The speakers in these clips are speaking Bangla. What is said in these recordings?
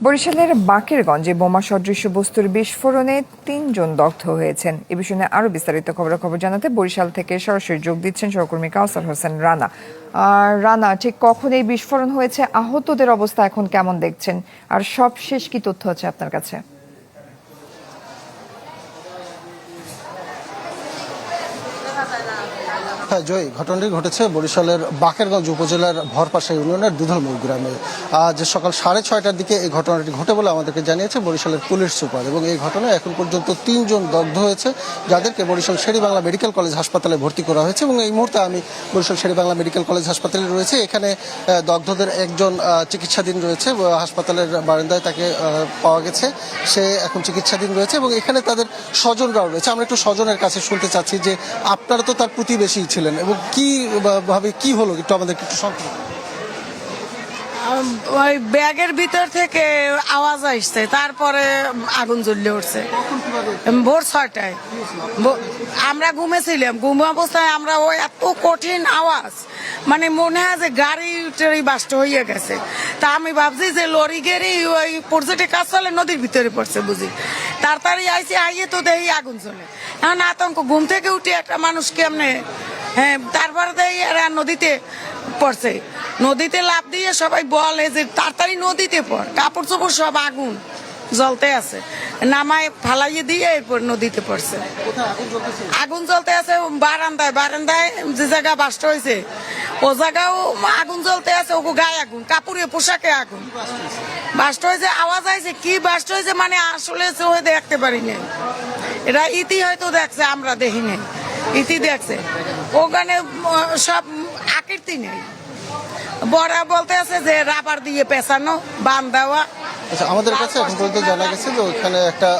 বরিশালের বাকেরগঞ্জে বোমা সদৃশ বস্তুর বিস্ফোরণে ৩ জন দগ্ধ হয়েছেন। এ বিষয়ে আরো বিস্তারিত খবরাখবর জানাতে বরিশাল থেকে সরাসরি যোগ দিচ্ছেন সহকর্মী কাউসার হোসেন রানা। রানা, ঠিক কখন এই বিস্ফোরণ হয়েছে, আহতদের অবস্থা এখন কেমন দেখছেন, আর সবশেষ কি তথ্য আছে আপনার কাছে? হ্যাঁ জয়, ঘটনাটি ঘটেছে বরিশালের বাকেরগঞ্জ উপজেলার ভরপাশা ইউনিয়নের দুধলমুখ গ্রামে। আজ সকাল 6:30টার দিকে এই ঘটনাটি ঘটে বলে আমাদেরকে জানিয়েছে বরিশালের পুলিশ সুপার। এবং এই ঘটনায় এখন পর্যন্ত 3 জন দগ্ধ হয়েছে, যাদেরকে বরিশাল শের-ই-বাংলা মেডিকেল কলেজ হাসপাতালে ভর্তি করা হয়েছে। এবং এই মুহূর্তে আমি বরিশাল শের-ই-বাংলা মেডিকেল কলেজ হাসপাতালে রয়েছে। এখানে দগ্ধদের একজন চিকিৎসাধীন রয়েছে, হাসপাতালের বারান্দায় তাকে পাওয়া গেছে, সে এখন চিকিৎসাধীন রয়েছে। এবং এখানে তাদের স্বজনরাও রয়েছে। আমরা একটু স্বজনের কাছে শুনতে চাচ্ছি যে আপনারা তো তার প্রতিবেশী ছিলেন, এবং কি ভাবে কি হলো একটু আমাদেরকে একটু সংক্ষেপে। ওই ব্যাগের ভিতর থেকে আওয়াজ আসছে, তারপরে আগুন জ্বলে উঠছে ভোর 6টায়। আমরা ঘুমেছিলাম, ঘুম অবস্থায় আমরা ওই এত কঠিন আওয়াজ, মানে মনে হয় যে গাড়ি টাড়ি বাস্ট হয়ে গেছে। তা আমি ভাবছি যে লরি গেড়ি ওই প্রজেক্টে কাজ চলে নদীর ভিতরে পড়ছে বুঝি। তাড়াতাড়ি আইসি, আইয়ে তো দেখি আগুন চলে। এখন আতঙ্ক, ঘুম থেকে উঠে একটা মানুষ কেমনে, হ্যাঁ, তারপরে দেখি এরা নদীতে পড়ছে। নদীতে লাফ দিয়ে সবাই বলে যে তাড়াতাড়ি নদীতে পড়, কাপড় চোপড় সব আগুন জ্বলতে আছে, নামায় ফালাইয়ে দিয়ে এরপর নদীতে পড়ছে। আগুন জ্বলতে আছে বারান্দায়, বারান্দায় যে জায়গা বাস্ট হয়েছে ও জায়গাও আগুন জ্বলতে আছে, ও গায়ে আগুন, কাপড়ে পোশাকে আগুন বাস্ট হয়েছে। আওয়াজ আইছে, কি বাস্ট হয়েছে মানে আসলে দেখতে পারিনি। এরা ইতি হয়তো দেখছে, আমরা দেখিনি। ইতি দেখছে ওখানে সব আকৃতি নেই, বড়া বলতে আছে যে রাবার দিয়ে পেঁচানো বান দেওয়া। আচ্ছা, আমাদের কাছে এখন পর্যন্ত জানা গেছে যে ওখানে একটা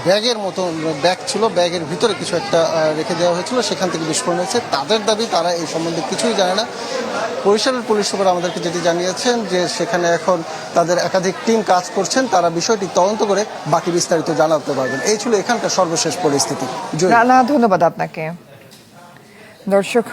ব্যাগের মতো ব্যাগ ছিল, ব্যাগের ভিতরে কিছু একটা রেখে দেওয়া হয়েছিল, সেখান থেকে বিস্ফোরণ হয়েছে। তাদের দাবি তারা এই সম্বন্ধে কিছুই জানে না। বরিশালের পুলিশ সুপার আমাদেরকে যেটি জানিয়েছেন যে সেখানে এখন তাদের একাধিক টিম কাজ করছেন, তারা বিষয়টি তদন্ত করে বাকি বিস্তারিত জানাতে পারবেন। এই ছিল এখানকার সর্বশেষ পরিস্থিতি। রানা, ধন্যবাদ আপনাকে। দর্শক।